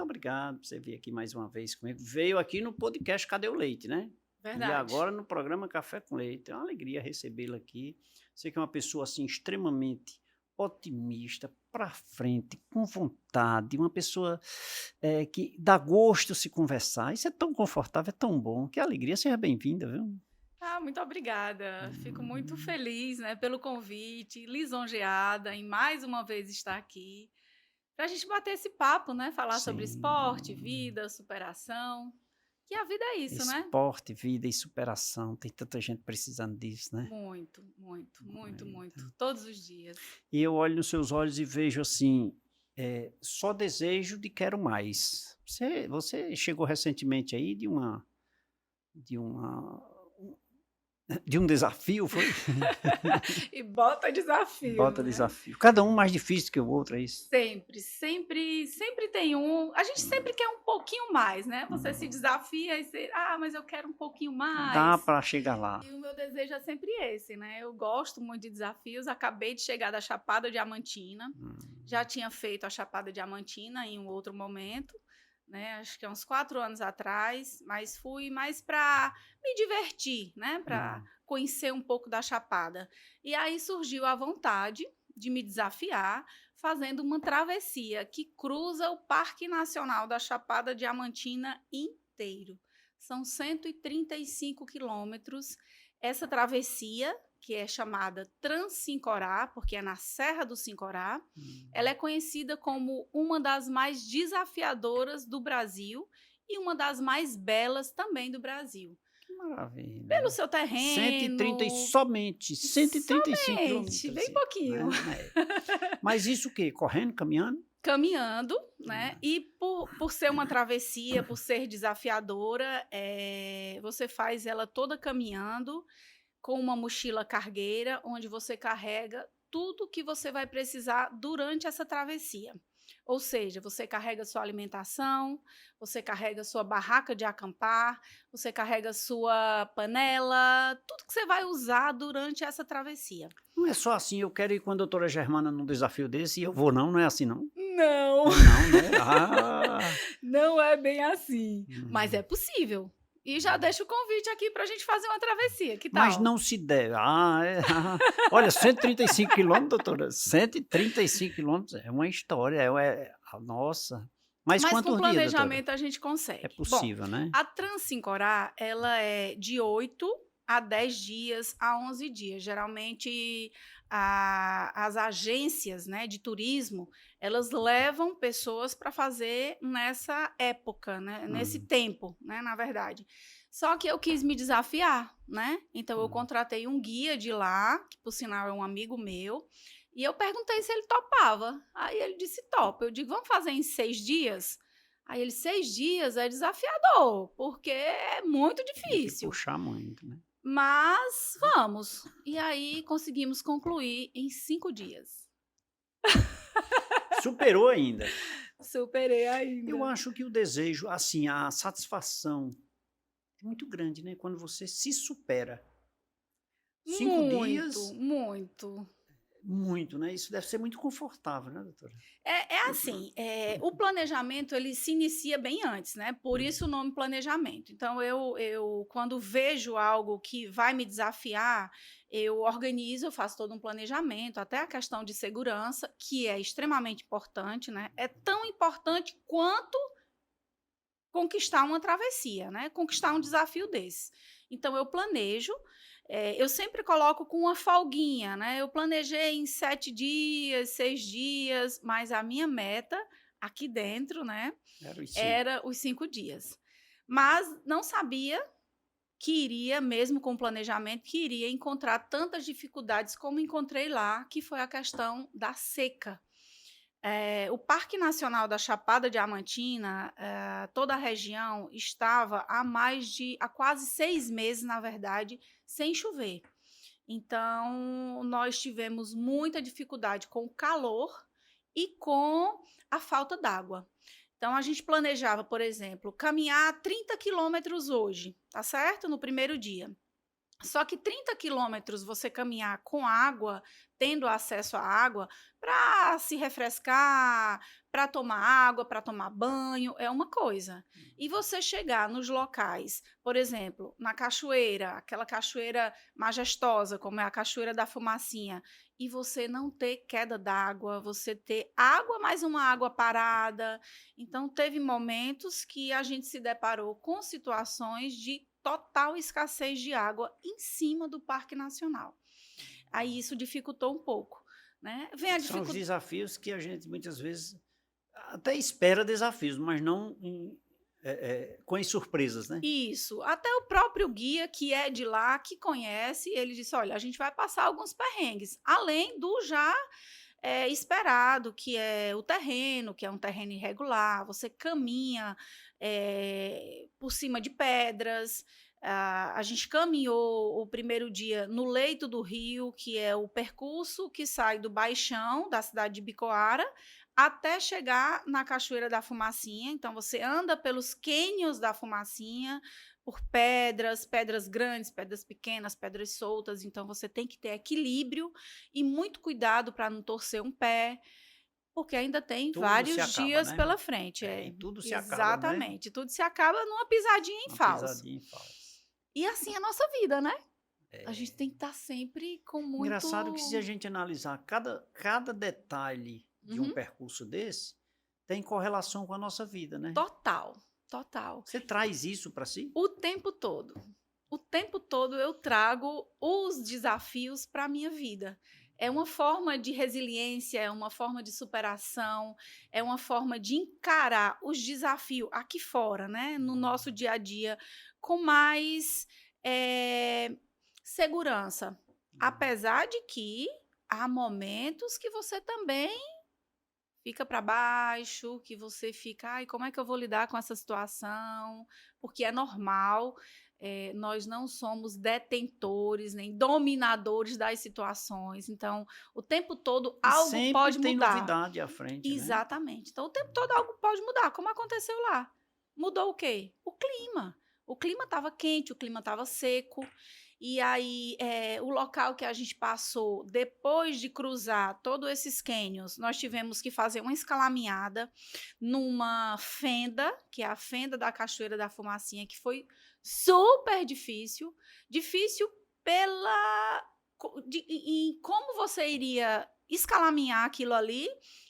obrigado por você vir aqui mais uma vez comigo. Veio aqui no podcast Cadê o Leite, né? Verdade. E agora no programa Café com Leite. É uma alegria recebê-la aqui. Você que é uma pessoa assim extremamente otimista, para frente, com vontade, uma pessoa que dá gosto se conversar. Isso é tão confortável, é tão bom. Que alegria, seja bem-vinda, viu? Muito obrigada. Fico muito feliz, né, pelo convite, lisonjeada em mais uma vez estar aqui, para a gente bater esse papo, né, falar sobre esporte, vida, superação, que a vida é isso, né? Esporte, vida e superação. Tem tanta gente precisando disso, né? Muito, muito, muito, muito. Todos os dias. E eu olho nos seus olhos e vejo assim, só desejo de quero mais. Você chegou recentemente aí de um desafio, foi? E bota desafio, Bota né? desafio. Cada um mais difícil que o outro, é isso? Sempre tem um. A gente sempre quer um pouquinho mais, né? Você se desafia e você, mas eu quero um pouquinho mais. Dá para chegar lá. E o meu desejo é sempre esse, né? Eu gosto muito de desafios. Acabei de chegar da Chapada Diamantina. Já tinha feito a Chapada Diamantina em um outro momento, né? Acho que há uns 4 anos atrás, mas fui mais para me divertir, né? Para conhecer um pouco da Chapada. E aí surgiu a vontade de me desafiar fazendo uma travessia que cruza o Parque Nacional da Chapada Diamantina inteiro. São 135 quilômetros. Essa travessia, que é chamada Trans-Sincorá, porque é na Serra do Sincorá, ela é conhecida como uma das mais desafiadoras do Brasil e uma das mais belas também do Brasil. Que maravilha. Pelo seu terreno. Somente 135 quilômetros. Bem pouquinho. Né? Mas isso o quê? Correndo, caminhando? Caminhando, né? E por ser uma travessia, por ser desafiadora, você faz ela toda caminhando, com uma mochila cargueira, onde você carrega tudo que você vai precisar durante essa travessia. Ou seja, você carrega sua alimentação, você carrega sua barraca de acampar, você carrega sua panela, tudo que você vai usar durante essa travessia. Não é só assim, eu quero ir com a doutora Germana num desafio desse e eu vou, não é assim, não? Não. Não, né? Não é bem assim, mas é possível. E já deixo o convite aqui para a gente fazer uma travessia, que tal? Mas não se deve. Olha, 135 quilômetros, doutora, 135 quilômetros é uma história, nossa. Mas quantos com dias, planejamento doutora? a gente consegue. É possível, né? A Trans-Sincorá, ela é de 8 a 10 dias a 11 dias. Geralmente, as agências, né, de turismo, elas levam pessoas para fazer nessa época, né, nesse tempo, né, na verdade. Só que eu quis me desafiar, né? Então, eu contratei um guia de lá, que por sinal é um amigo meu, e eu perguntei se ele topava. Aí ele disse, topa. Eu digo, vamos fazer em 6 dias? Aí ele, 6 dias é desafiador, porque é muito difícil. Tem que puxar muito, né? Mas vamos. E aí conseguimos concluir em 5 dias. Superou ainda. Superei ainda. Eu acho que o desejo, assim, a satisfação é muito grande, né? Quando você se supera. 5 dias... Muito, né? Isso deve ser muito confortável, né, doutora? Assim, o planejamento, ele se inicia bem antes, né? Por isso o nome planejamento. Então, eu quando vejo algo que vai me desafiar, eu organizo, eu faço todo um planejamento, até a questão de segurança, que é extremamente importante, né? É tão importante quanto conquistar uma travessia, né? Conquistar um desafio desse. Então, eu planejo. Eu sempre coloco com uma folguinha, né? Eu planejei em 7 dias, 6 dias, mas a minha meta aqui dentro, né? Era os 5 dias. Mas não sabia que iria, mesmo com o planejamento, que iria encontrar tantas dificuldades como encontrei lá, que foi a questão da seca. O Parque Nacional da Chapada Diamantina, toda a região estava há quase 6 meses, na verdade, sem chover. Então, nós tivemos muita dificuldade com o calor e com a falta d'água. Então, a gente planejava, por exemplo, caminhar 30 quilômetros hoje, tá certo? No primeiro dia. Só que 30 quilômetros você caminhar com água, tendo acesso à água, para se refrescar, para tomar água, para tomar banho, é uma coisa. E você chegar nos locais, por exemplo, na cachoeira, aquela cachoeira majestosa, como é a Cachoeira da Fumacinha, e você não ter queda d'água, você ter água, mais uma água parada. Então, teve momentos que a gente se deparou com situações de total escassez de água em cima do Parque Nacional. Aí isso dificultou um pouco, né. Vem a São os dificu desafios que a gente muitas vezes até espera desafios, mas não com as surpresas, né. Isso, até o próprio guia que é de lá, que conhece, ele disse: "Olha, a gente vai passar alguns perrengues", além do já, esperado, que é o terreno, que é um terreno irregular, você caminha, por cima de pedras. A gente caminhou o primeiro dia no leito do rio, que é o percurso que sai do Baixão, da cidade de Bicoara, até chegar na Cachoeira da Fumacinha. Então você anda pelos cânions da Fumacinha, por pedras, pedras grandes, pedras pequenas, pedras soltas, então você tem que ter equilíbrio e muito cuidado para não torcer um pé, porque ainda tem Tudo se vários acaba, dias né. pela frente. E É, tudo se acaba, não é, exatamente, tudo se acaba numa pisadinha em uma falso. pisadinha em falso. E assim é a nossa vida, né. A gente É. tem que estar sempre com muito. Engraçado que se a gente analisar cada detalhe de um Uhum. percurso desse, tem correlação com a nossa vida, né. Total, total. Você traz isso para si? O tempo todo. O tempo todo eu trago os desafios para a minha vida. É uma forma de resiliência, é uma forma de superação, é uma forma de encarar os desafios aqui fora, né, no nosso dia a dia, com mais, eh, segurança. Apesar de que há momentos que você também fica para baixo, que você fica: "Ai, como é que eu vou lidar com essa situação?", porque é normal, nós não somos detentores, nem dominadores das situações, então o tempo todo E algo sempre pode tem mudar. novidade à frente, né. Exatamente. Então o tempo todo algo pode mudar, como aconteceu lá. Mudou o quê? O clima. O clima estava quente, o clima estava seco, e aí, o local que a gente passou, depois de cruzar todos esses cânions, nós tivemos que fazer uma escalaminhada numa fenda, que é a fenda da Cachoeira da Fumacinha, que foi super difícil. Difícil pela em como você iria escalaminhar aquilo ali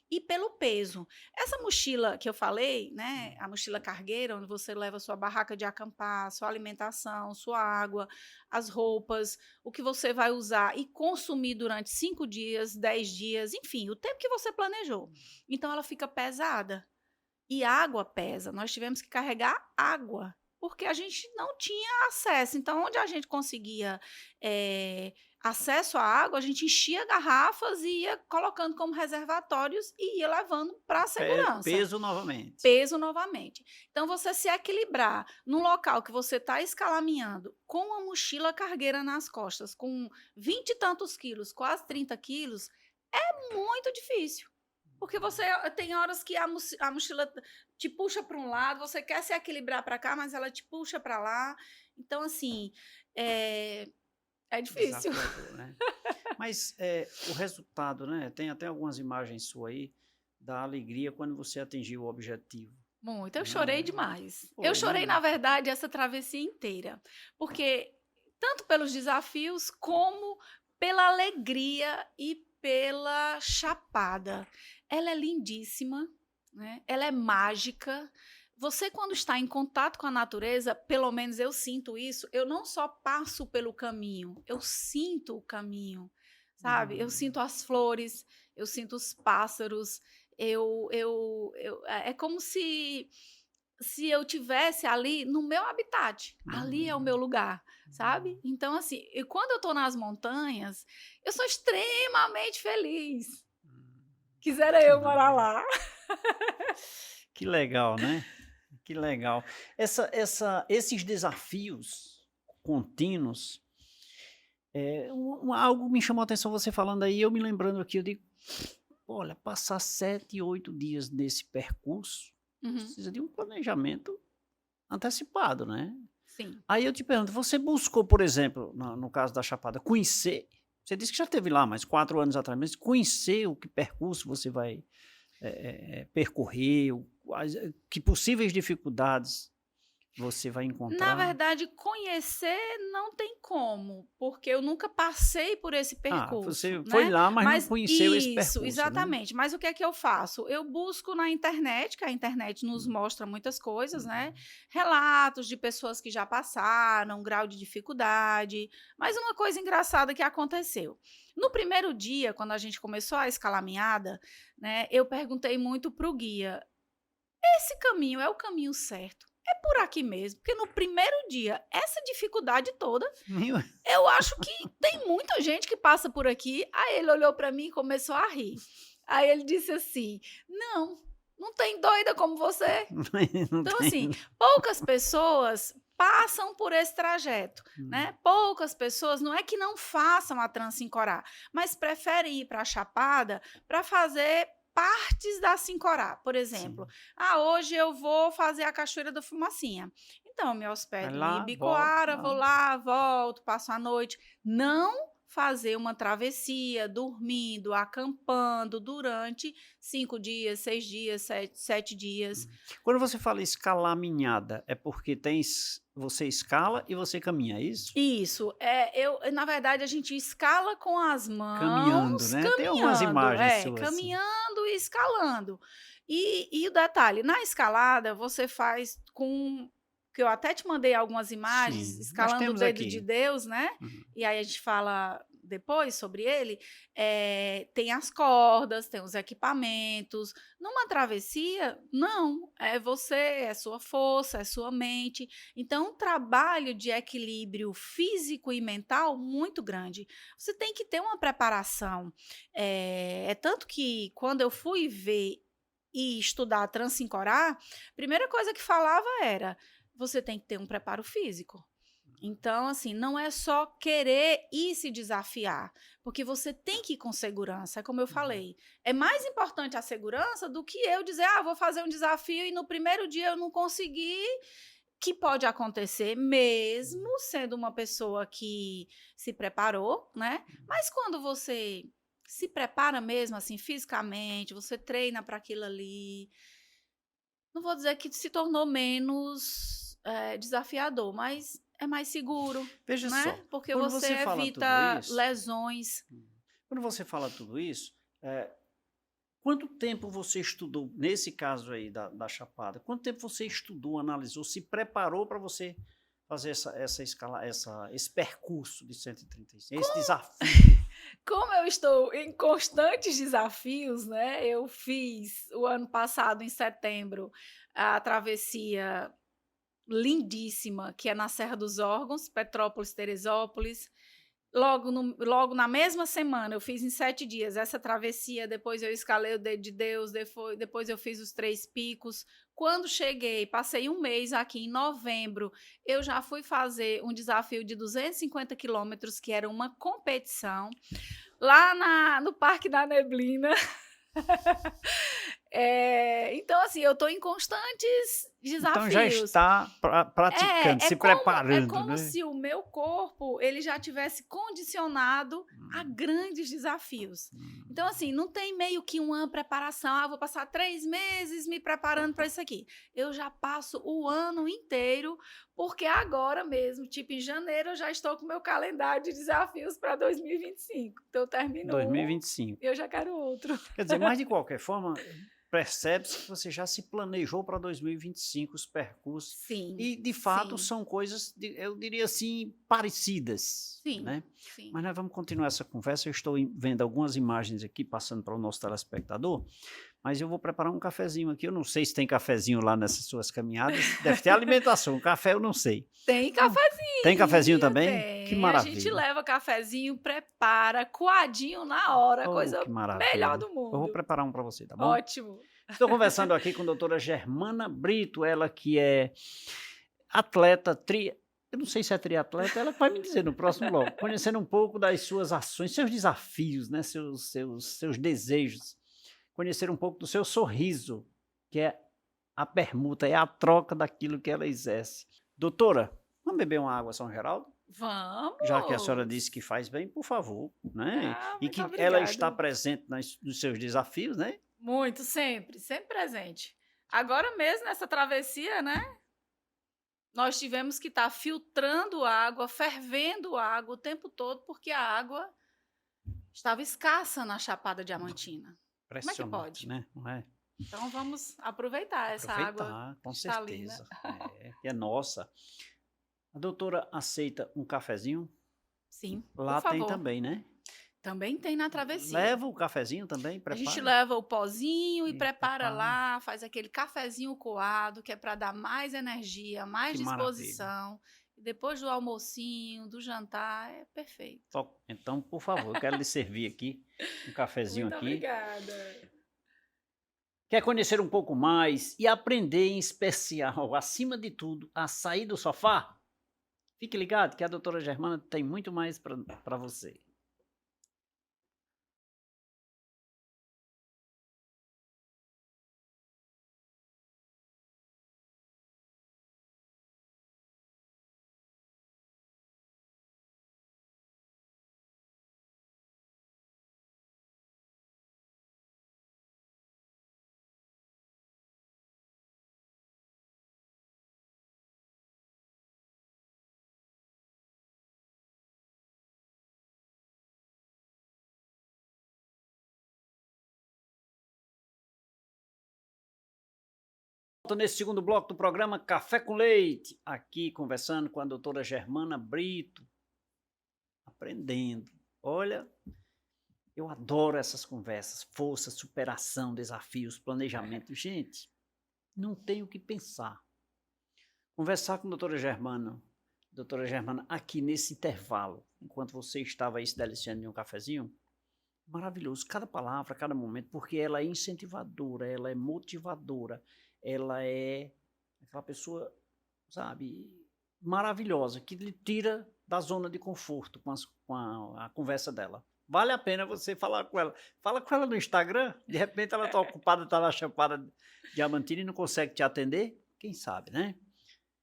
e pelo peso. Essa mochila que eu falei, né, a mochila cargueira, onde você leva sua barraca de acampar, sua alimentação, sua água, as roupas, o que você vai usar e consumir durante 5 dias, 10 dias, enfim, o tempo que você planejou. Então ela fica pesada. E água pesa, nós tivemos que carregar água, porque a gente não tinha acesso. Então, onde a gente conseguia, acesso à água, a gente enchia garrafas e ia colocando como reservatórios e ia levando para a segurança. Peso novamente. Peso novamente. Então, você se equilibrar num local que você está escalaminhando com uma mochila cargueira nas costas, com 20 e tantos quilos, quase 30 quilos, é muito difícil. Porque você tem horas que a mochila te puxa para um lado, você quer se equilibrar para cá, mas ela te puxa para lá. Então, assim, é difícil. Desafiador, né. Mas, o resultado, né, tem até algumas imagens sua aí, da alegria quando você atingiu o objetivo, Muito, eu chorei né. demais. Eu Foi, chorei, na né. verdade, essa travessia inteira, porque tanto pelos desafios como pela alegria e pela chapada. Ela é lindíssima, né, ela é mágica. Você quando está em contato com a natureza, pelo menos eu sinto isso, eu não só passo pelo caminho, eu sinto o caminho, sabe. Eu Hum. sinto as flores, eu sinto os pássaros, é como se eu tivesse ali no meu habitat, ali é o meu Uhum. lugar, sabe. Então assim, e quando eu estou nas montanhas, eu sou extremamente feliz. Quisera Que eu morar maravilha. lá. Que legal, né. Que legal. Esses desafios contínuos, algo me chamou a atenção você falando aí, eu me lembrando aqui, eu digo: "Olha, passar 7, 8 dias nesse percurso, Uhum. precisa de um planejamento antecipado, né". sim. Aí eu te pergunto, você buscou, por exemplo, no caso da Chapada, conhecer, você disse que já esteve lá, mas 4 anos atrás, mas conhecer o que percurso você vai percorrer, que possíveis dificuldades você vai Na encontrar? verdade, conhecer não tem como, porque eu nunca passei por esse Ah, percurso, você foi né. lá, mas não Mas conheceu esse isso, percurso, né? exatamente. Mas o que é que eu faço? Eu busco na internet, que a internet nos Hum, mostra muitas coisas, né, hum, relatos de pessoas que já passaram, grau de dificuldade. Mas uma coisa engraçada que aconteceu, no primeiro dia, quando a gente começou a escalaminhada, né, eu perguntei muito para o guia: "Esse caminho é o caminho certo? É por aqui mesmo?" Porque no primeiro dia, essa dificuldade toda, meu eu acho que tem muita gente que passa por aqui. Aí ele olhou para mim e começou a rir. Aí ele disse assim: "Não, não tem doida como você." não Então, tem assim, poucas pessoas passam por esse trajeto, hum, né. Poucas pessoas não é que não façam a Transincorá, mas preferem ir para a Chapada para fazer partes da Sincorá. Por exemplo: sim. "Ah, hoje eu vou fazer a Cachoeira da Fumacinha, então eu me Vai hospedo em lá, volta, Ibicoara, vou lá. lá, volto, passo a noite." Não fazer uma travessia dormindo, acampando durante 5 dias, 6 dias, 7 dias. Quando você fala escalaminhada, é porque você escala e você caminha, é isso? Isso, na verdade, a gente escala com as Caminhando, mãos, né? Tem algumas imagens suas assim. caminhando e escalando. E o detalhe, na escalada você faz com, que eu até te mandei algumas imagens, Sim, nós escalando o temos dedo de aqui. Deus, né, Uhum. e aí a gente fala depois sobre ele. Tem as cordas, tem os equipamentos. Numa travessia, não, é você, é sua força, é sua mente. Então, um trabalho de equilíbrio físico e mental muito grande. Você tem que ter uma preparação. É tanto que quando eu fui ver e estudar a Transincorá, a primeira coisa que falava era: você tem que ter um preparo físico. Então, assim, não é só querer e se desafiar, porque você tem que ir com segurança. É como eu Uhum. falei, é mais importante a segurança do que eu dizer: "Ah, vou fazer um desafio e no primeiro dia eu não consegui." Que pode acontecer mesmo sendo uma pessoa que se preparou, né. Mas quando você se prepara mesmo, assim, fisicamente, você treina para aquilo ali, não vou dizer que se tornou menos, desafiador, mas é mais seguro, Veja né, só, porque quando você você fala tudo evita isso, lesões. quando você fala tudo isso, eh, quanto tempo você estudou, nesse caso aí da Chapada, quanto tempo você estudou, analisou, se preparou para você fazer essa escala, esse percurso de 135, esse desafio? Como eu estou em constantes desafios, né, eu fiz o ano passado, em setembro, a travessia lindíssima, que é na Serra dos Órgãos, Petrópolis, Teresópolis. Logo na mesma semana, eu fiz em 7 dias essa travessia, depois eu escalei o Dedo de Deus, depois eu fiz os 3 picos. Quando cheguei, passei um mês aqui em novembro, eu já fui fazer um desafio de 250 quilômetros, que era uma competição, lá no Parque da Neblina. Então, assim, eu estou em constantes Então já desafios. está praticando, É se como é preparando, como né? se o meu corpo, ele já tivesse condicionado a Hum, grandes desafios. Então, hum. assim, não tem meio que uma preparação: "Ah, vou passar 3 meses me preparando para isso aqui." Eu já passo o ano inteiro, porque agora mesmo, tipo em janeiro, eu já estou com o meu calendário de desafios para 2025. Então eu termino um, 2025. eu já quero outro. Quer dizer, mas de qualquer forma, percebe-se que você já se planejou para 2025 os percursos Sim, e, de fato, sim, são coisas, eu diria assim, parecidas, sim, né? sim. Mas nós vamos continuar essa conversa. Eu estou vendo algumas imagens aqui, passando para o nosso telespectador, mas eu vou preparar um cafezinho aqui. Eu não sei se tem cafezinho lá nessas suas caminhadas. Deve ter alimentação, café eu não sei. Tem Então, tem cafezinho cafezinho, também? Que tem. A gente maravilha. leva cafezinho, prepara, coadinho na hora, Oh, coisa que melhor maravilha. do Eu vou mundo. preparar um para você, tá bom? Ótimo. Estou conversando aqui com a doutora Germana Brito, ela que é atleta, eu não sei se é triatleta, ela vai me dizer no próximo bloco, conhecendo um pouco das suas ações, seus desafios, né, seus desejos, conhecer um pouco do seu sorriso, que é a permuta, é a troca daquilo que ela exerce. Doutora, Vamos beber uma água São Geraldo? Já que a senhora disse que Vamos! faz bem, por favor, né? Ah, E muito que ela está obrigada. presente nos seus desafios, né? Muito, sempre, sempre presente. Agora mesmo, nessa travessia, né, nós tivemos que estar filtrando água, fervendo água o tempo todo, porque a água estava escassa na Chapada Diamantina. Como é que Impressionante, pode? né? Não é? Então vamos aproveitar essa água Aproveitar, com cristalina. certeza. Que é nossa. A doutora aceita um cafezinho? Sim, por Lá tem favor. também, né? Também tem na travessia. Leva o cafezinho também, A gente prepara leva o pozinho e e prepara prepara. lá, faz aquele cafezinho coado, que é para dar mais energia, Que mais maravilha. disposição. E depois do almocinho, do jantar, é perfeito. Então, por favor, eu quero lhe servir aqui um cafezinho Muito aqui. obrigada. Quer conhecer um pouco mais e aprender em especial, acima de tudo, a sair do sofá? Fique ligado que a doutora Germana tem muito mais para você. Nesse segundo bloco do programa Café com Leite, aqui conversando com a doutora Germana Brito, aprendendo. Olha, eu adoro essas conversas, força, superação, desafios, planejamento. Gente, não tenho o que pensar. Conversar com a doutora Germana, aqui nesse intervalo, enquanto você estava aí se deliciando de um cafezinho, maravilhoso, cada palavra, cada momento, porque ela é incentivadora, ela é motivadora, ela é aquela pessoa, sabe, maravilhosa, que lhe tira da zona de conforto com a conversa dela. Vale a pena você falar com ela. Fala com ela no Instagram, de repente ela está ocupada, está na Chapada Diamantina e não consegue te atender, quem sabe, né?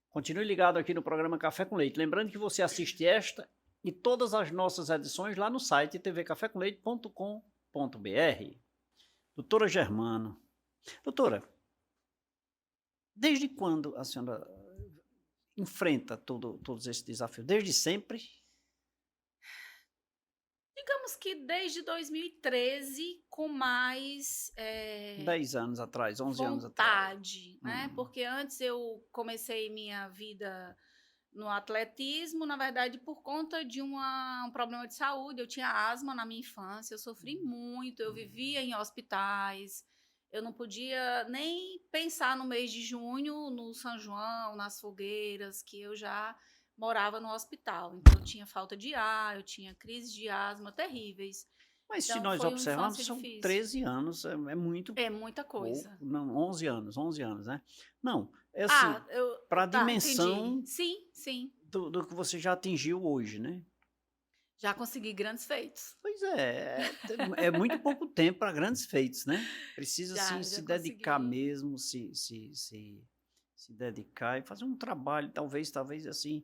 Continue ligado aqui no programa Café com Leite. Lembrando que você assiste esta e todas as nossas edições lá no site tvcafécomleite.com.br. Doutora Germano. Doutora, desde quando a senhora enfrenta todos esses desafios? Desde sempre? Digamos que desde 2013, com mais 10 anos atrás, 11 anos atrás. vontade, né? Porque antes eu comecei minha vida no atletismo, na verdade, por conta de um problema de saúde. Eu tinha asma na minha infância, eu sofri muito, eu vivia em hospitais, eu não podia nem pensar no mês de junho, no São João, nas fogueiras, que eu já morava no hospital. Então, eu tinha falta de ar, eu tinha crises de asma terríveis. Mas se Então, nós foi uma observarmos, infância são difícil. 13 anos, é muito É muita pouco. coisa. Não, 11 anos, né? Não, é Ah, assim, eu. para a Tá, entendi. dimensão Sim, sim. do que você já atingiu hoje, né? Já consegui grandes feitos. Pois é muito pouco tempo para grandes feitos, né? Precisa sim Já se dedicar consegui. mesmo, se dedicar e fazer um trabalho, talvez assim,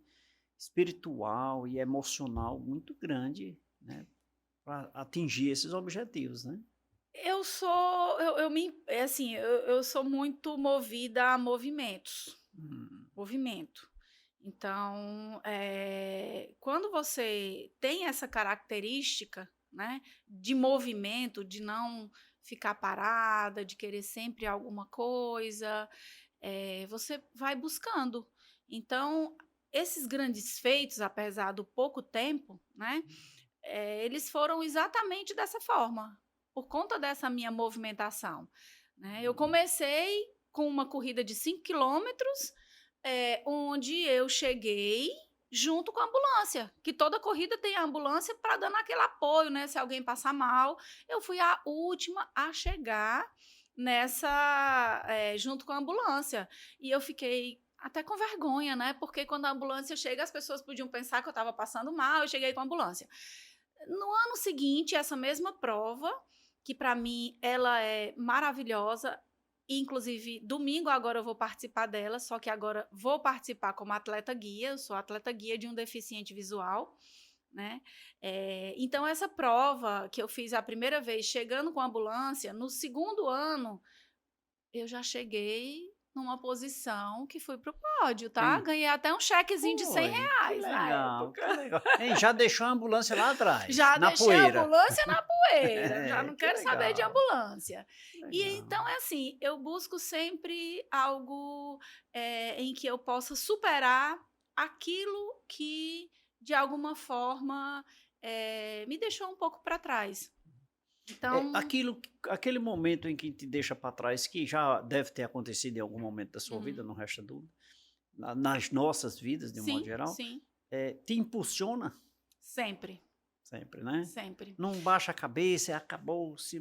espiritual e emocional muito grande, né? Para atingir esses objetivos, né? Eu sou, eu me, é assim, eu sou muito movida a movimentos, Hum, movimento. Então, quando você tem essa característica, né, de movimento, de não ficar parada, de querer sempre alguma coisa, você vai buscando. Então, esses grandes feitos, apesar do pouco tempo, né, eles foram exatamente dessa forma, por conta dessa minha movimentação, né. Eu comecei com uma corrida de 5 quilômetros, onde eu cheguei junto com a ambulância, que toda corrida tem a ambulância para dando aquele apoio, né, se alguém passar mal. Eu fui a última a chegar nessa, junto com a ambulância. E eu fiquei até com vergonha, né, porque quando a ambulância chega, as pessoas podiam pensar que eu estava passando mal, eu cheguei com a ambulância. No ano seguinte, essa mesma prova, que para mim ela é maravilhosa, inclusive, domingo agora eu vou participar dela, só que agora vou participar como atleta guia, eu sou atleta guia de um deficiente visual, né? Então, essa prova que eu fiz a primeira vez, chegando com a ambulância, no segundo ano, eu já cheguei numa posição que fui pro pódio, tá? Hein? Ganhei até um chequezinho de 100 Foi, que reais na legal, que época. legal. Hein, já deixou a ambulância lá atrás, Já na deixei a poeira. ambulância na poeira, já não Que quero saber de legal, ambulância. que E legal. então é assim, eu busco sempre algo em que eu possa superar aquilo que, de alguma forma, me deixou um pouco para trás. Então, Aquele momento em que te deixa para trás, que já deve ter acontecido em algum momento da sua vida, uhum, não resta dúvida, nas nossas vidas, de um modo sim, geral, sim, te impulsiona sempre, sempre, né? sempre. Não baixa a cabeça, acabou-se,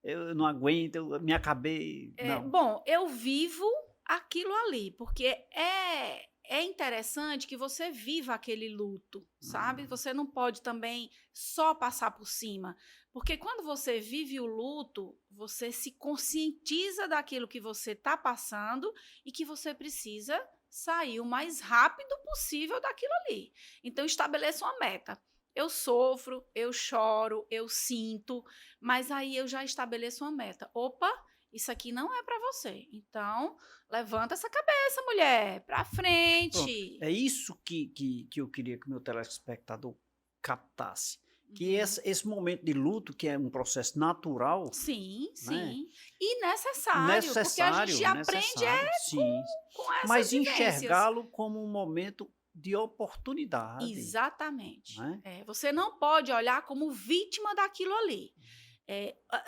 eu não aguento, eu me acabei. Não. Bom, eu vivo aquilo ali, porque é interessante que você viva aquele luto, sabe? Hum, Você não pode também só passar por cima, porque quando você vive o luto, você se conscientiza daquilo que você está passando e que você precisa sair o mais rápido possível daquilo ali. Então, estabeleça uma meta. Eu sofro, eu choro, eu sinto, mas aí eu já estabeleço uma meta. Opa, isso aqui não é para você. Então, levanta essa cabeça, mulher, para Pronto. frente. É isso que eu queria que o meu telespectador captasse. Que Uhum. esse momento de luto, que é um processo natural, Sim, né? sim. E necessário, porque a gente Necessário, aprende necessário, sim. com essas Mas vivências. enxergá-lo como um momento de oportunidade, Exatamente. né? Você não pode olhar como vítima daquilo ali.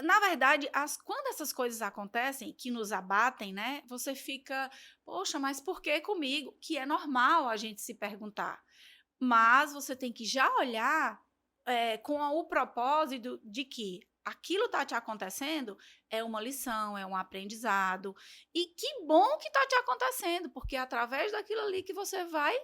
Na verdade, quando essas coisas acontecem, que nos abatem, né? Você fica, poxa, mas por que comigo? Que é normal a gente se perguntar. Mas você tem que já olhar com o propósito de que aquilo está te acontecendo é uma lição, é um aprendizado. E que bom que está te acontecendo, porque é através daquilo ali que você vai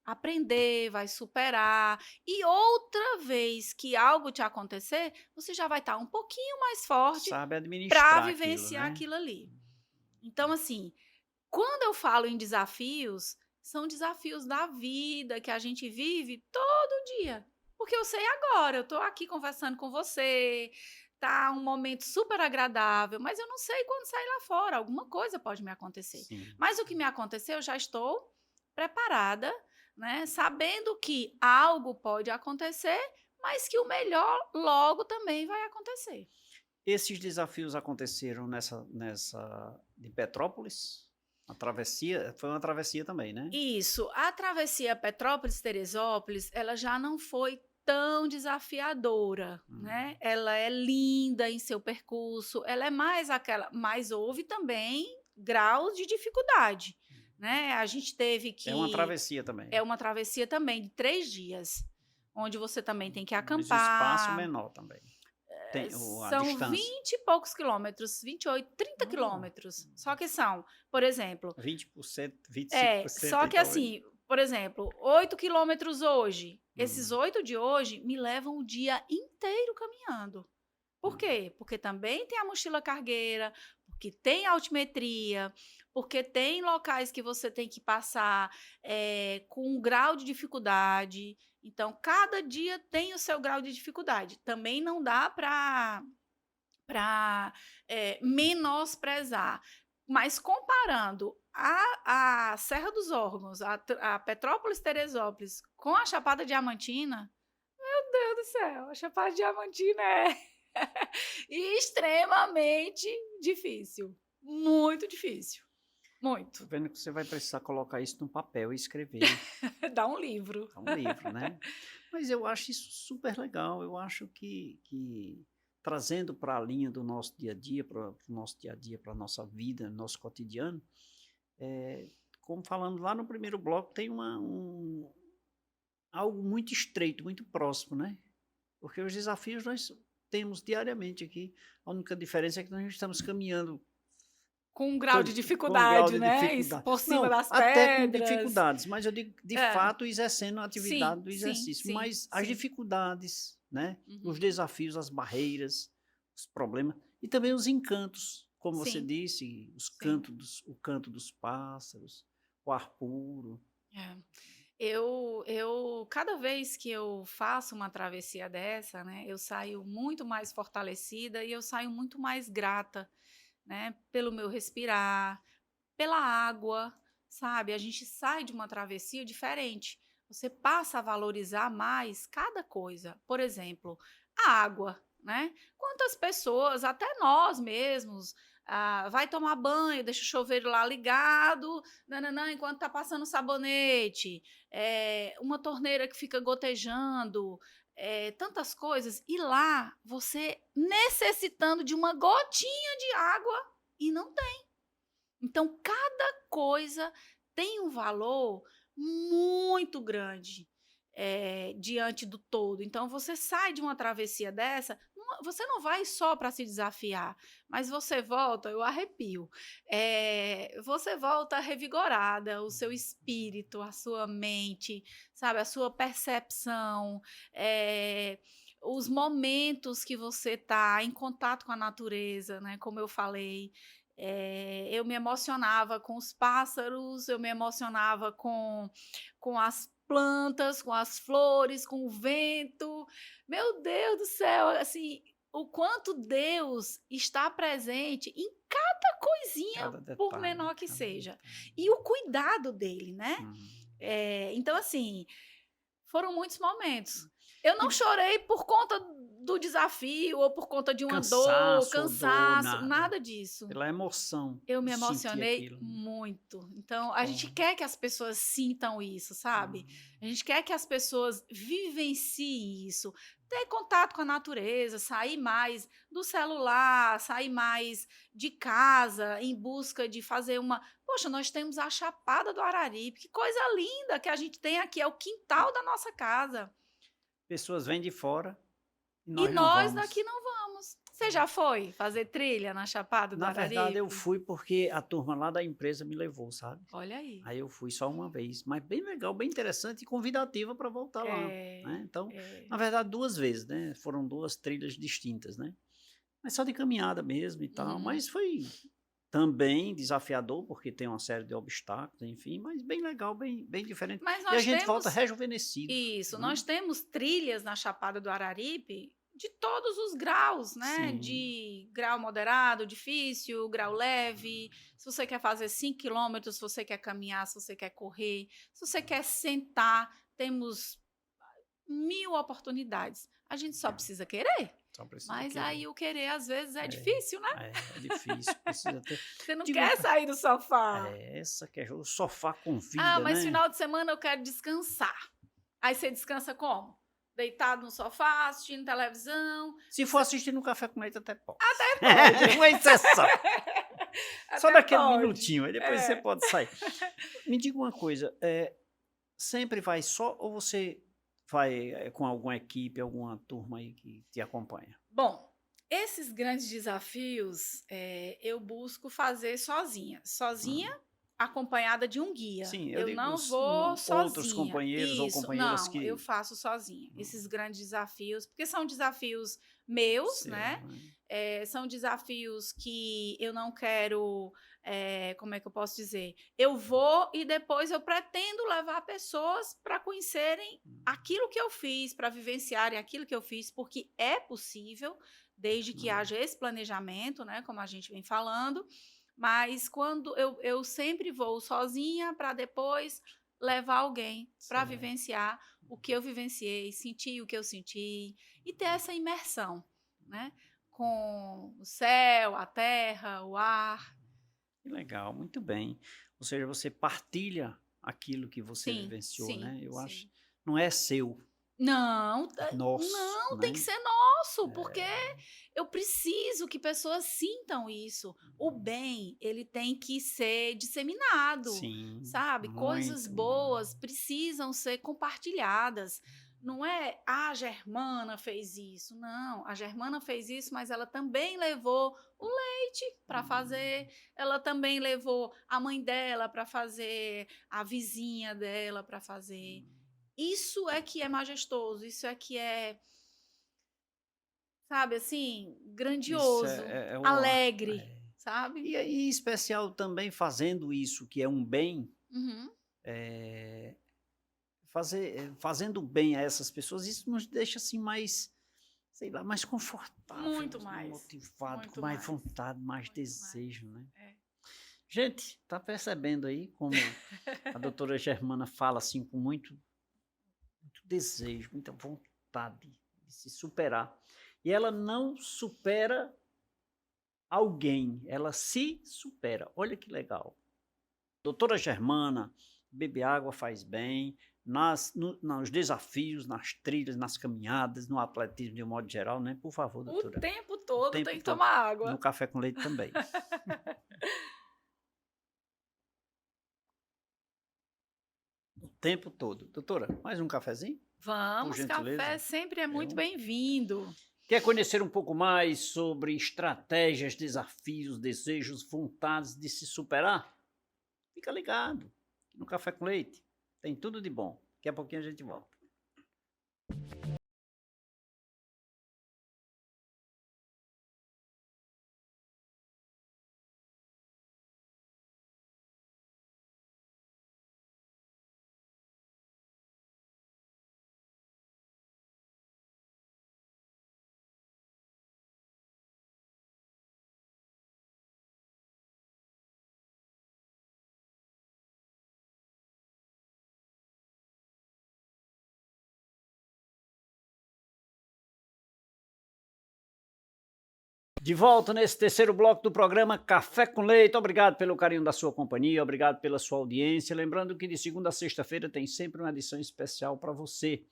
aprender, vai superar. E outra vez que algo te acontecer, você já vai estar um pouquinho mais forte Sabe para administrar aquilo, vivenciar né? aquilo ali. Então, assim, quando eu falo em desafios, são desafios da vida que a gente vive todo dia. Porque eu sei agora, eu estou aqui conversando com você, tá um momento super agradável, mas eu não sei quando sair lá fora, alguma coisa pode me acontecer. Sim. Mas o que me aconteceu, eu já estou preparada, né, sabendo que algo pode acontecer, mas que o melhor logo também vai acontecer. Esses desafios aconteceram nessa de Petrópolis? A travessia, foi uma travessia também, né? Isso, a travessia Petrópolis-Teresópolis, ela já não foi tão desafiadora, né? Hum. Ela é linda em seu percurso, ela é mais aquela, mas houve também graus de dificuldade, né? A gente teve É uma que travessia também, é uma travessia também de 3 dias, onde você também tem que mas o espaço acampar. menor também. Tem a São distância. 20 e poucos quilômetros, 28, 30 Ah, quilômetros. Só que são, por exemplo, 20%, 25% só que então. assim, por exemplo, 8 quilômetros hoje, esses Hum, 8 de hoje me levam o dia inteiro caminhando. Por hum. quê? Porque também tem a mochila cargueira, porque tem altimetria, porque tem locais que você tem que passar com um grau de dificuldade. Então, cada dia tem o seu grau de dificuldade. Também não dá para menosprezar. Mas comparando a Serra dos Órgãos, a Petrópolis-Teresópolis com a Chapada Diamantina, meu Deus do céu, a Chapada Diamantina é extremamente difícil, muito difícil, Tô muito. vendo que você vai precisar colocar isso no papel e escrever. Dá um livro. É um livro, né? Mas eu acho isso super legal. Eu acho que trazendo para a linha do nosso dia a dia, para o nosso dia a dia, para a nossa vida, nosso cotidiano, como falando lá no primeiro bloco, tem algo muito estreito, muito próximo, né? Porque os desafios nós temos diariamente aqui. A única diferença é que nós estamos caminhando Com um grau de com um grau dificuldade, de né? dificuldade. Por cima Não, das até com pedras. dificuldades, mas eu digo, de É, fato, exercendo a atividade sim, do sim, exercício. sim, Mas as sim. dificuldades, né? Os Uhum. desafios, as barreiras, os problemas, e também os encantos, como você Sim, disse, sim. o canto dos pássaros, o ar puro. É. Cada vez que eu faço uma travessia dessa, né, eu saio muito mais fortalecida e eu saio muito mais grata, né, pelo meu respirar, pela água, sabe? A gente sai de uma travessia diferente. Você passa a valorizar mais cada coisa. Por exemplo, a água, né? Quantas pessoas, até nós mesmos, vai tomar banho, deixa o chuveiro lá ligado, nananã, enquanto tá passando sabonete, uma torneira que fica gotejando, tantas coisas. E lá, você necessitando de uma gotinha de água e não. Então, cada coisa tem um valor muito grande, diante do todo. Então, você sai de uma travessia dessa, você não vai só para se desafiar, mas você volta, eu arrepio, você volta revigorada, o seu espírito, a sua mente, sabe, a sua percepção, os momentos que você está em contato com a natureza, né, como eu falei, eu me emocionava com os pássaros, eu me emocionava com as plantas, com as flores, com o vento. Meu Deus do céu, assim, o quanto Deus está presente em cada coisinha, Cada por detalhe, menor que cada seja. detalhe. E o cuidado dele, né? Hum. Então, assim, foram muitos momentos. Eu E não chorei por conta do desafio ou por conta de uma dor, cansaço ou dor, cansaço, nada. nada disso. Pela emoção Eu de me sentir emocionei aquilo, né. muito. Então, a gente Ó, quer que as pessoas sintam isso, sabe? hum, A gente quer que as pessoas vivenciem isso. Ter contato com a natureza, sair mais do celular, sair mais de casa em busca de fazer uma. Poxa, nós temos a Chapada do Araripe, que coisa linda que a gente tem aqui, é o quintal da nossa casa. pessoas vêm de fora e E nós não nós daqui vamos. não vamos. Você já foi fazer trilha na Chapada do Na verdade, eu Araripe? fui porque a turma lá da empresa me levou, sabe. Olha aí. Aí eu fui só uma vez, mas bem legal, bem interessante e convidativa para voltar lá, É, né. Então, é. na verdade 2 vezes, né, foram 2 trilhas distintas, né. Mas só de caminhada mesmo e tal, Uhum. mas foi também desafiador, porque tem uma série de obstáculos, enfim, mas bem legal, bem diferente. Mas E a nós gente volta temos rejuvenescido, isso, né. nós temos trilhas na Chapada do Araripe de todos os graus, né, Sim. de grau moderado, difícil, grau leve, se você quer fazer 5 quilômetros, se você quer caminhar, se você quer correr, se você quer sentar, temos 1000 oportunidades. A gente só precisa querer, Só precisa mas querer. aí o querer às vezes é É, difícil, né. é difícil, precisa ter Você não digo uma quer coi sair do sofá. essa que é o sofá com Ah, vida, mas né. final de semana eu quero descansar. Aí você descansa como? Deitado no sofá, assistindo televisão. Se for assistir um Café com Leite até pode. Até pode. Uma exceção, só Até daquele pode. minutinho, aí depois você É. pode sair. Me diga uma coisa, sempre vai só ou você vai, com alguma equipe, alguma turma aí que te acompanha? Bom, esses grandes desafios, eu busco fazer sozinha. Sozinha, Hum. acompanhada de um guia. Sim, eu Eu digo não s vou no outros sozinha. companheiros ou Isso. companheiras Não, eu que faço sozinha. hum, Esses grandes desafios, porque são desafios meus, seu, né, né. são desafios que eu não quero, como é que eu posso dizer? Eu vou e depois eu pretendo levar pessoas para conhecerem aquilo que eu fiz, para vivenciarem aquilo que eu fiz, porque é possível, desde que Hum, haja esse planejamento, né, como a gente vem falando, mas quando eu sempre vou sozinha para depois levar alguém para certo. vivenciar o que eu vivenciei, sentir o que eu senti e ter essa imersão, né, com o céu, a terra, o ar. Que legal, muito bem. Ou seja, você partilha aquilo que você Sim, vivenciou, sim, né, eu acho sim. não é seu, Não, é nosso, não, tem que né. ser nosso, porque É, eu preciso que pessoas sintam isso. O bem, ele tem que ser disseminado, sim, sabe? Coisas muito. boas precisam ser compartilhadas. Não é a Germana fez isso, não. A Germana fez isso, mas ela também levou o leite para fazer, ela também levou a mãe dela para fazer, a vizinha dela para fazer. Isso é que é majestoso, isso é que é, sabe, assim, Isso grandioso, é o ar, alegre, sabe? E aí, em especial também fazendo isso, que é um bem, Uhum. fazendo bem a essas pessoas, isso nos deixa assim mais, sei lá, mais Muito confortáveis, né? mais. Motivado, com Muito mais mais. vontade, mais Muito mais. desejo, né? É. Gente, tá percebendo aí como a doutora Germana fala assim com muito desejo, muita vontade de se superar. E ela não supera alguém, ela se supera. Olha que legal. Doutora Germana, beber água faz bem, nos desafios, nas trilhas, nas caminhadas, no atletismo de um modo geral, né? Por favor, O doutora. tempo O todo tem tempo que todo. tomar No água. café com leite também. O tempo todo. Doutora, mais um cafezinho? Por Vamos, café gentileza. sempre é muito Eu. bem-vindo. Quer conhecer um pouco mais sobre estratégias, desafios, desejos, vontades de se superar? Fica ligado no Café com Leite. Tem tudo de bom. Daqui a pouquinho a gente volta. De volta nesse terceiro bloco do programa Café com Leite. Obrigado pelo carinho da sua companhia, obrigado pela sua audiência. Lembrando que de segunda a sexta-feira tem sempre uma edição especial para você.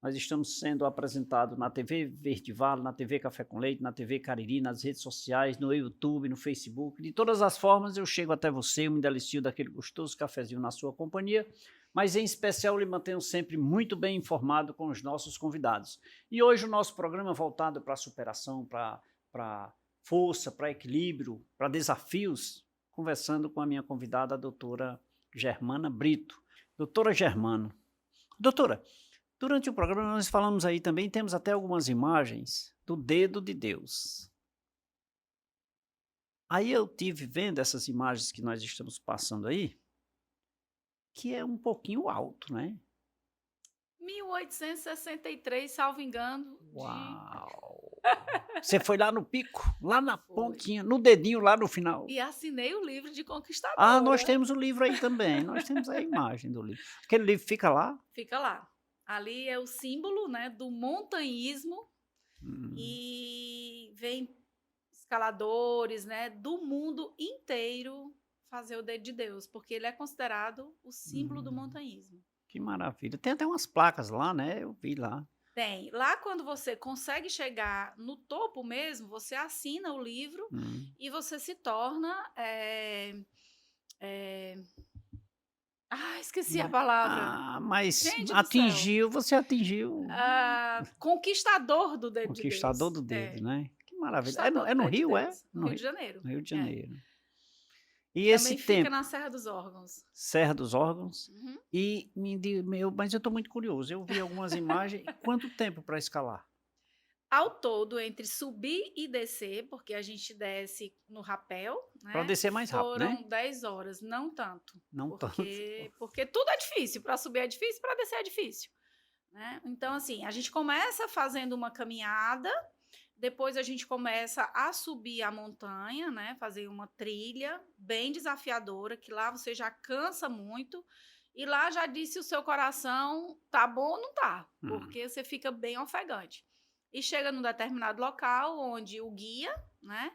Nós estamos sendo apresentados na TV Verde Vale, na TV Café com Leite, na TV Cariri, nas redes sociais, no YouTube, no Facebook. De todas as formas, eu chego até você, eu me delicio daquele gostoso cafezinho na sua companhia, mas em especial lhe mantenho sempre muito bem informado com os nossos convidados. E hoje o nosso programa é voltado para a superação, para força, para equilíbrio, para desafios, conversando com a minha convidada, a doutora Germana Brito. Doutora Germana. Doutora, durante o programa nós falamos aí também, temos até algumas imagens do dedo de Deus. Aí eu tive vendo essas imagens que nós estamos passando aí, que é um pouquinho alto, né? 1863, salvo engano, Uau! Você foi lá no pico, lá na Foi. pontinha, no dedinho lá no final. E assinei o livro de Conquistadora. Ah, nós temos o livro aí também, nós temos a imagem do livro. Aquele livro fica lá? Fica lá. Ali é o símbolo, né, do montanhismo Hum. e vem escaladores, né, do mundo inteiro fazer o dedo de Deus, porque ele é considerado o símbolo do montanhismo. Que maravilha. Tem até umas placas lá, né? Eu vi lá. Tem. Lá, quando você consegue chegar no topo mesmo, você assina o livro e você se torna. Esqueci a palavra. Ah, mas Gente do atingiu, você atingiu. Conquistador do dedo de Deus. Conquistador do dedo, né? Que maravilha. Conquistador É do no dedo de Rio, é? Deus. No Rio de Janeiro. No Rio de É. Janeiro. E Também esse fica tempo, na Serra dos Órgãos. Serra dos Órgãos, Uhum. e mas eu estou muito curioso. Eu vi algumas imagens. Quanto tempo para escalar? Ao todo, entre subir e descer, porque a gente desce no rapel, né? Para descer mais rápido, né? Foram 10 horas, não tanto. Não tanto. Porque tudo é difícil. Para subir é difícil, para descer é difícil. Né? Então, assim, a gente começa fazendo uma caminhada, depois a gente começa a subir a montanha, né? Fazer uma trilha bem desafiadora, que lá você já cansa muito. E lá já disse o seu coração, tá bom ou não tá? Porque você fica bem ofegante. E chega num determinado local onde o guia, né,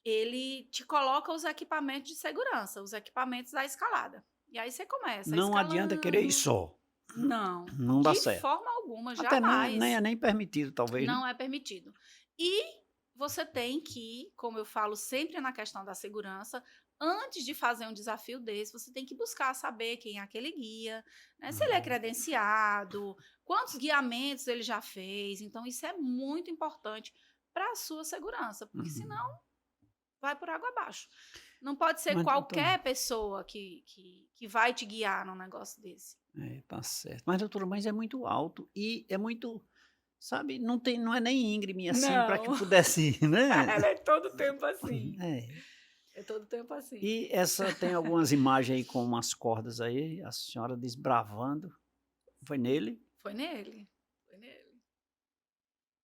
ele te coloca os equipamentos de segurança, os equipamentos da escalada. E aí você começa Não adianta querer ir só. Não. Não dá certo. De forma alguma, Até jamais. nem é nem permitido, talvez. Não é permitido. E você tem que, como eu falo sempre na questão da segurança, antes de fazer um desafio desse, você tem que buscar saber quem é aquele guia, né? Se ele é credenciado, quantos guiamentos ele já fez. Então, isso é muito importante para a sua segurança, porque senão vai por água abaixo. Não pode ser qualquer pessoa que vai te guiar num negócio desse. Tá certo. Mas, doutora, mas é muito alto e é muito... sabe, não é nem íngreme assim para que Não, pudesse, né. ela é todo tempo assim, É. é todo tempo assim. E essa tem algumas imagens aí com umas cordas aí, a senhora desbravando, foi nele? Foi nele, foi nele.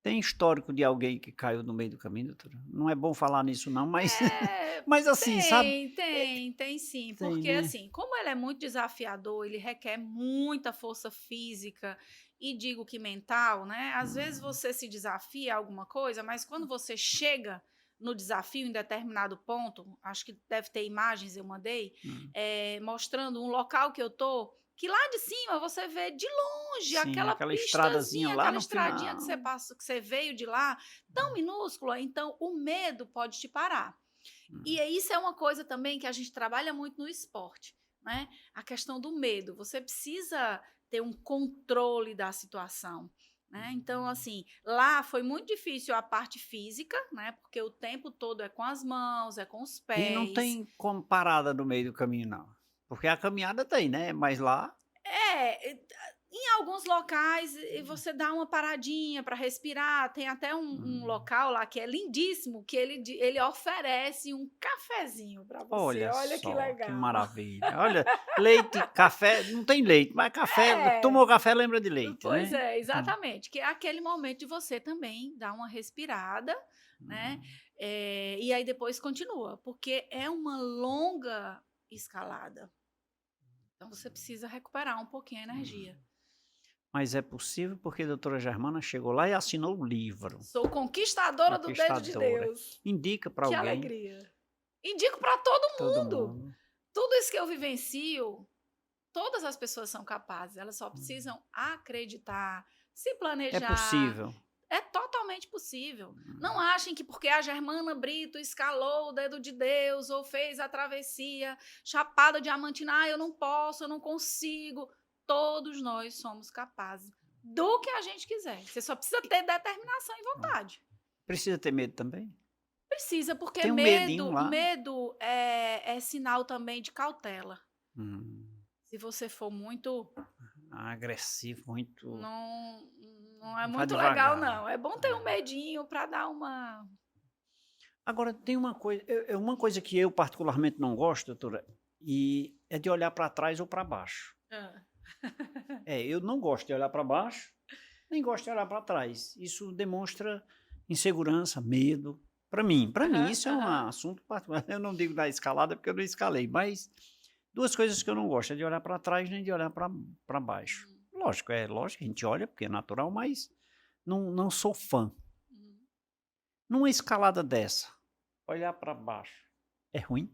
Tem histórico de alguém que caiu no meio do caminho, doutora? Não é bom falar nisso não, mas É, mas assim, sabe, tem sim, tem, porque né. assim, como ele é muito desafiador, ele requer muita força física e digo que mental, né, às vezes Hum, você se desafia a alguma coisa, mas quando você chega no desafio em determinado ponto, acho que deve ter imagens, eu mandei, hum. mostrando um local que eu tô, que lá de cima você vê de longe Sim, aquela aquela estradazinha pistazinha, lá aquela no estradinha que final. você passa, que você veio de lá, tão minúscula, então o medo pode te parar. E Hum, isso é uma coisa também que a gente trabalha muito no esporte, né, a questão do medo, você precisa ter um controle da situação, né, então assim, lá foi muito difícil a parte física, né, porque o tempo todo é com as mãos, é com os e não pés. tem como parada no meio do caminho não, porque a caminhada tem, né, mas lá Em alguns locais você dá uma paradinha para respirar, tem até um hum, local lá que é lindíssimo, que ele oferece um cafezinho para você, olha olha que só, que legal. maravilha. Olha, leite, café não tem leite, mas café É. tomou café lembra de leite, Pois né. é, Hum, exatamente, que é aquele momento de você também dar uma respirada, né, hum, e aí depois continua, porque é uma longa escalada, então você precisa recuperar um pouquinho a hum. energia. Mas é possível, porque a doutora Germana chegou lá e assinou o livro, Sou conquistadora do dedo de Conquistadora. Deus, Indica para que alguém, alegria. Indico para todo todo mundo, mundo. tudo isso que eu vivencio, todas as pessoas são capazes, elas só Hum. precisam acreditar, se É planejar. possível. É totalmente possível. Não Hum. achem que porque a Germana Brito escalou o dedo de Deus ou fez a travessia Chapada Diamantina, eu não posso, eu não consigo. Todos nós somos capazes do que a gente quiser. Você só precisa ter determinação e Pronto. vontade. Precisa ter medo também? Precisa, porque Tem um medinho lá. medo é sinal também de cautela. Hum, Se você for muito, agressivo, muito não, não é vá muito legal, devagar. não. É bom ter um É. medinho para dar uma. Agora tem uma coisa que eu particularmente não gosto, doutora, e é de olhar para trás ou para baixo. Ah. É, eu não gosto de olhar para baixo, nem gosto de olhar para trás. Isso demonstra insegurança, medo. Para mim Aham, isso é um aham. assunto particular. Eu não digo da escalada, porque eu não escalei, mas 2 coisas que eu não gosto, é de olhar para trás, nem de olhar para baixo. Uhum, Lógico que a gente olha, porque é natural, mas não sou fã. uhum. Numa escalada dessa, olhar para baixo é ruim?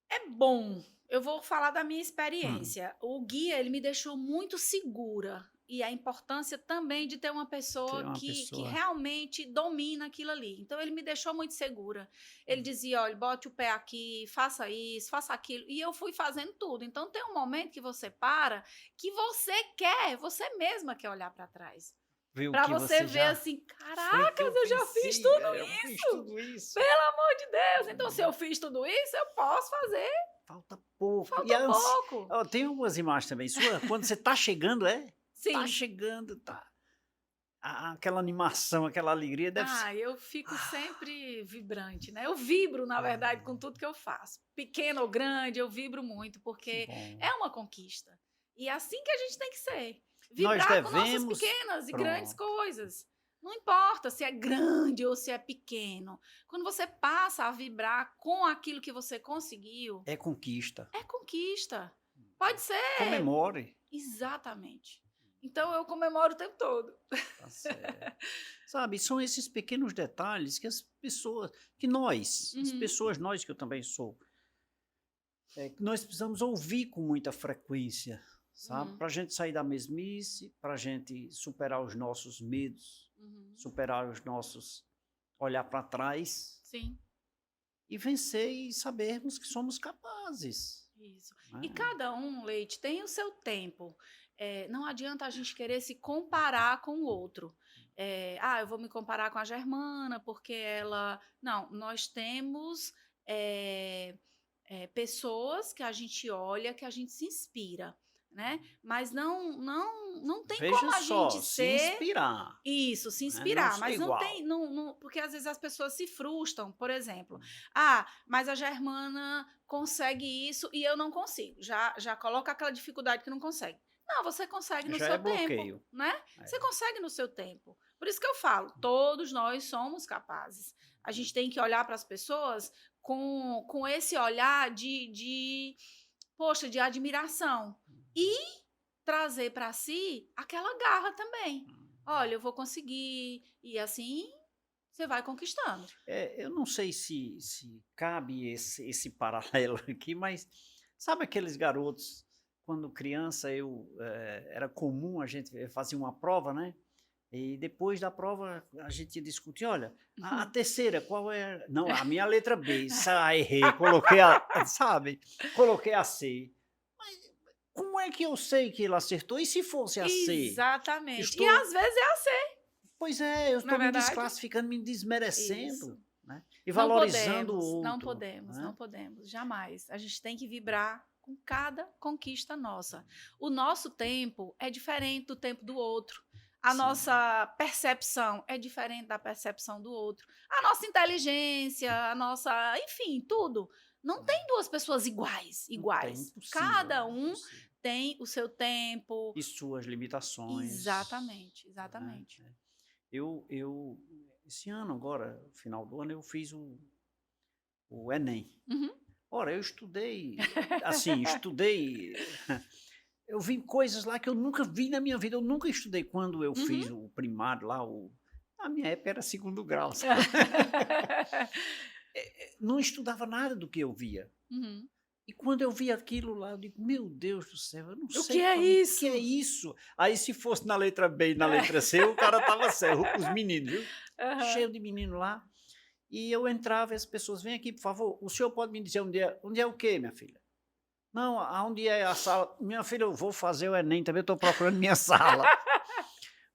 É bom. Eu vou falar da minha Hum, experiência. O guia, ele me deixou muito segura. E a importância também de ter uma ter pessoa uma que pessoa realmente domina aquilo ali. Então, ele me deixou muito segura. Ele hum, dizia: olha, bote o pé aqui, faça isso, faça aquilo. E eu fui fazendo tudo. Então, tem um momento que você para, que você mesma quer olhar para trás. ver o Para que você você ver já assim: foi que caracas, eu eu já fiz venci, tudo eu fiz isso. tudo isso. Pelo amor de Deus. Então, se Hum, eu fiz tudo isso, eu posso fazer. falta pouco. E Falta a pouco. tem algumas imagens também sua, quando você tá chegando, tá Sim. chegando, tá aquela animação, aquela alegria deve ser Ah, eu fico ah, sempre vibrante, né. Eu vibro, na verdade, com tudo que eu faço. Pequeno ou grande, eu vibro muito, que porque bom. é uma conquista. E é assim que a gente tem que ser. Nós Vibrar com nossas devemos pequenas e grandes pronto, coisas. Não importa se é grande ou se é pequeno. Quando você passa a vibrar com aquilo que você conseguiu, é conquista. é conquista. Pode ser. Comemore. Exatamente. Então eu comemoro o tempo todo. Tá certo. Sabe, são esses pequenos detalhes que as pessoas que nós, as Uhum, pessoas, nós que eu também sou, que nós precisamos ouvir com muita frequência, sabe? uhum, Para a gente sair da mesmice, para a gente superar os nossos medos, uhum. superar os nossos olhar para trás Sim. e vencer e sabermos que somos capazes, Isso. E né? cada um, Leite, tem o seu tempo. Não adianta a gente querer se comparar com o outro. Eu vou me comparar com a Germana, porque ela. Não, nós temos pessoas que a gente olha, que a gente se inspira. né? Mas não tem Veja como a só, gente se ser inspirar, isso, se né? Não inspirar, ser mas não tem, igual. porque às vezes as pessoas se frustram, por exemplo, Hum. mas a Germana consegue isso e eu não consigo. Já coloca aquela dificuldade que não consegue. Não, você consegue no Já seu é tempo, bloqueio. né? Você É. consegue no seu tempo. Por isso que eu falo, todos nós somos capazes. A gente tem que olhar para as pessoas com esse olhar poxa, de admiração. E trazer para si aquela garra também. Olha, eu vou conseguir. E assim você vai conquistando. Eu não sei se cabe esse paralelo aqui, mas sabe aqueles garotos, quando criança era comum a gente fazer uma prova, né? E depois da prova a gente discutia, olha, a terceira, qual é? Não, a minha letra B, errei, sabe? Coloquei a C. Mas como é que eu sei que ele acertou? E se fosse a C? Exatamente. E Estou às vezes é assim, Pois é, eu não é estou me verdade? desclassificando, me Isso. desmerecendo, né, e Não valorizando o podemos, não outro, podemos, não né. podemos, jamais. A gente tem que vibrar com cada conquista nossa. O nosso tempo é diferente do tempo do outro. A Sim, nossa percepção é diferente da percepção do outro. A nossa inteligência, enfim, tudo. Não tem duas pessoas iguais, não tem, iguais. impossível, Cada né, um impossível. tem o seu tempo. E suas limitações, Exatamente, né, exatamente. eu esse ano agora, final do ano, eu fiz o Enem. Uhum. Ora, eu estudei, assim, eu vi coisas lá que eu nunca vi na minha vida, eu nunca estudei quando eu Uhum. fiz o primário lá, na minha época era segundo grau, sabe. Não estudava nada do que eu via. Uhum. E quando eu vi aquilo lá, eu digo: "Meu Deus do céu, eu não O que sei é como o que é isso? isso". Aí se fosse na letra B e na letra C, o cara estava certo, os meninos, viu. Aham. Cheio de menino lá, e eu entrava e as pessoas: "Vem aqui, por favor, o senhor pode me dizer onde é o quê, minha filha?". "Não, aonde é a sala?". "Minha filha, eu vou fazer o Enem também, estou procurando minha sala".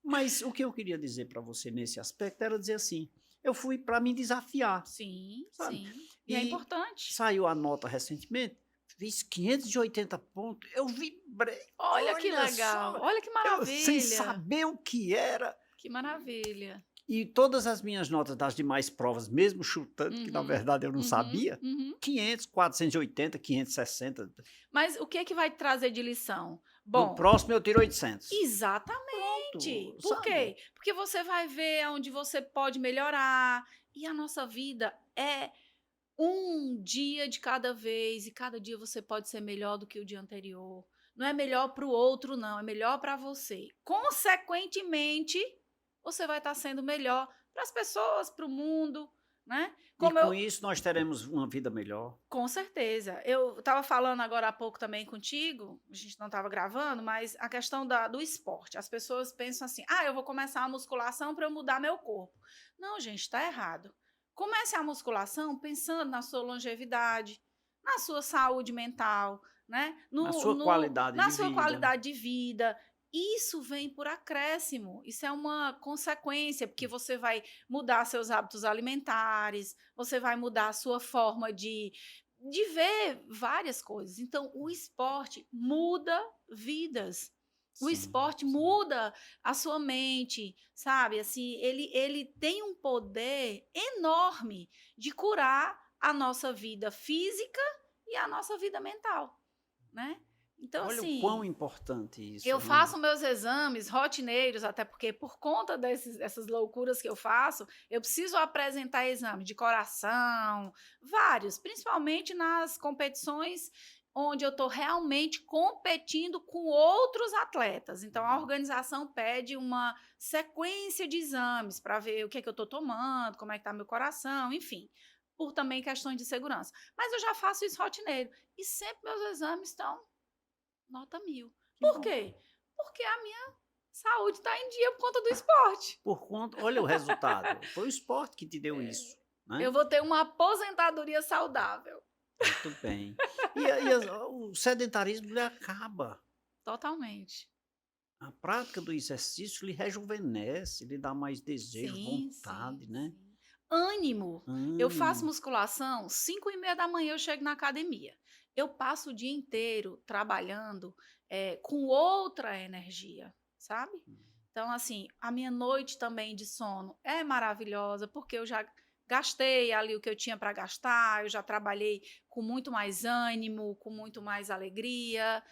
Mas o que eu queria dizer para você nesse aspecto era dizer assim, eu fui para me desafiar, Sim, sabe. sim. E é E importante. saiu a nota recentemente, fiz 580 pontos, eu vibrei, Olha que olha legal, só, olha que eu sem maravilha, saber o que era, que maravilha. e todas as minhas notas das demais provas, mesmo chutando, que na Uhum, verdade eu não uhum, sabia, uhum. 500, 480, 560, Mas o que é que vai trazer de lição? no Bom, próximo eu tiro 800. exatamente. Pronto, Por sabe. quê? Porque você vai ver onde você pode melhorar, e a nossa vida é um dia de cada vez, e cada dia você pode ser melhor do que o dia anterior. Não é melhor para o outro, não, é melhor para você. Consequentemente, você vai estar sendo melhor para as pessoas, para o mundo, né? E Como eu, com isso nós teremos uma vida melhor. com certeza. Eu estava falando agora há pouco também contigo, a gente não estava gravando, mas a questão do esporte. As pessoas pensam assim: eu vou começar a musculação para eu mudar meu corpo. Não, gente, está errado. Comece a musculação pensando na sua longevidade, na sua saúde mental, né? Na sua qualidade Na de sua vida. qualidade de vida. Isso vem por acréscimo, isso é uma consequência, porque você vai mudar seus hábitos alimentares, você vai mudar a sua forma de ver várias coisas. Então, o esporte muda vidas. O Sim, esporte sim. muda a sua mente, sabe? Assim, ele tem um poder enorme de curar a nossa vida física e a nossa vida mental, né? Então, Olha o quão assim, importante eu isso, né. faço meus exames rotineiros, até porque por conta dessas loucuras que eu faço, eu preciso apresentar exames de coração, vários, principalmente nas competições onde eu estou realmente competindo com outros atletas. Então, a organização pede uma sequência de exames para ver o que é que eu estou tomando, como é que está meu coração, enfim, por também questões de segurança. Mas eu já faço isso rotineiro e sempre meus exames estão nota 1000. Que Por bom. quê? Porque a minha saúde está em dia por conta do esporte. Por conta olha o resultado, foi o esporte que te deu isso, Eu né. vou ter uma aposentadoria saudável. Muito bem. E o sedentarismo ele acaba. Totalmente. A prática do exercício lhe rejuvenesce, lhe dá mais desejo, Sim, sim, vontade, né, sim. Ânimo. Eu faço ânimo. musculação, 5h30 eu chego na academia. Eu passo o dia inteiro trabalhando, com outra energia, sabe? Então, assim, a minha noite também de sono é maravilhosa, porque eu já gastei ali o que eu tinha para gastar, eu já trabalhei com muito mais ânimo, com muito mais alegria.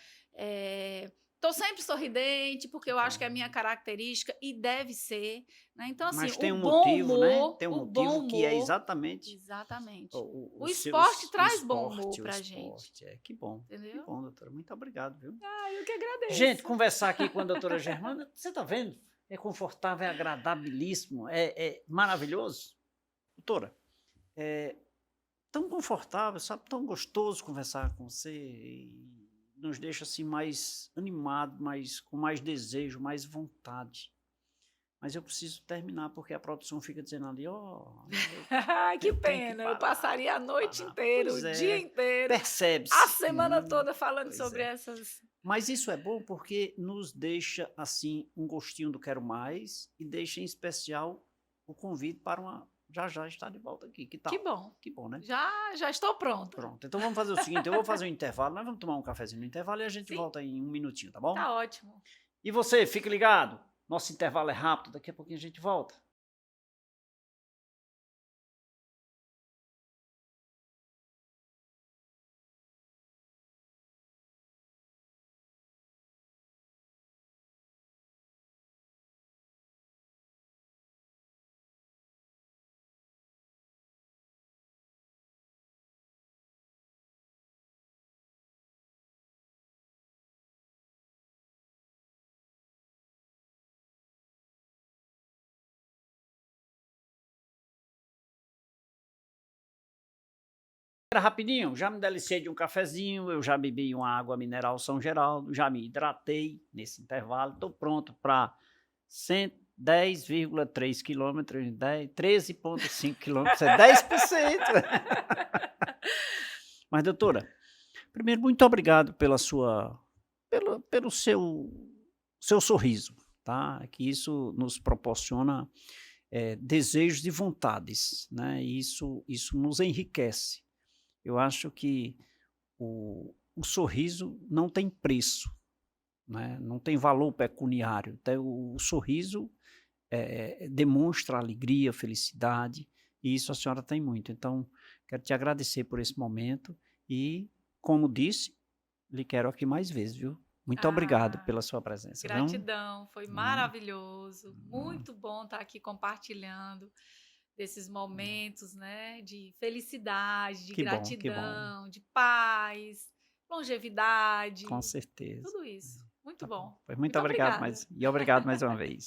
Estou sempre sorridente, porque eu acho que é a minha característica e deve ser, né? Então, assim, Mas tem o um bom motivo, né? humor, Tem um o bom motivo que é humor, exatamente exatamente. o O seu esporte o traz bom humor esporte, o para a gente, esporte. Que entendeu? bom, doutora. Muito obrigado, viu? Eu que agradeço. Gente, conversar aqui com a doutora Germana, você está vendo? É confortável, é agradabilíssimo, é maravilhoso. Doutora, é tão confortável, sabe? Tão gostoso conversar com você e nos deixa assim mais animado, com mais desejo, mais vontade. Mas eu preciso terminar, porque a produção fica dizendo ali, Que eu tenho que pena, eu parar, passaria a noite inteira, Pois o dia é, inteiro, percebe-se. a semana toda falando Pois sobre é. essas. Mas isso é bom porque nos deixa, assim, um gostinho do quero mais e deixa, em especial, o convite para já estar de volta aqui. Que tal? Que bom. Que bom, né? Já estou pronta. Pronto. Então vamos fazer o seguinte, eu vou fazer um intervalo, nós vamos tomar um cafezinho no intervalo e a gente volta em um minutinho, tá bom? Tá ótimo. E você, fique ligado. Nosso intervalo é rápido, daqui a pouquinho a gente volta. Rapidinho, já me delicei de um cafezinho, eu já bebi uma água mineral São Geraldo, já me hidratei nesse intervalo, estou pronto para 10,3 quilômetros, 13,5 quilômetros, é 10%. Mas, doutora, primeiro, muito obrigado pelo seu sorriso, tá? Que isso nos proporciona desejos e vontades, né? E isso nos enriquece. Eu acho que o sorriso não tem preço, né? Não tem valor pecuniário. Então, o sorriso demonstra alegria, felicidade, e isso a senhora tem muito. Então, quero te agradecer por esse momento e, como disse, lhe quero aqui mais vezes, viu? Muito obrigado pela sua presença. Gratidão, foi maravilhoso, muito bom estar aqui compartilhando desses momentos, né, de felicidade, de gratidão, de paz, longevidade. Com certeza. Tudo isso. Muito bom. Muito obrigado, obrigado mais uma vez.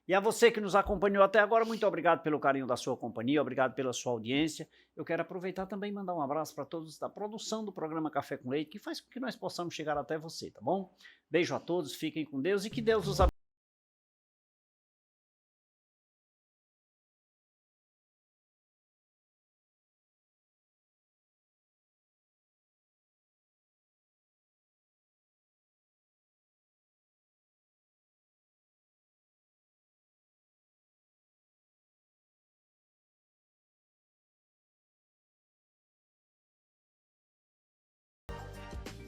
E a você que nos acompanhou até agora, muito obrigado pelo carinho da sua companhia, obrigado pela sua audiência. Eu quero aproveitar também e mandar um abraço para todos da produção do programa Café com Leite, que faz com que nós possamos chegar até você, tá bom? Beijo a todos, fiquem com Deus e que Deus os abençoe.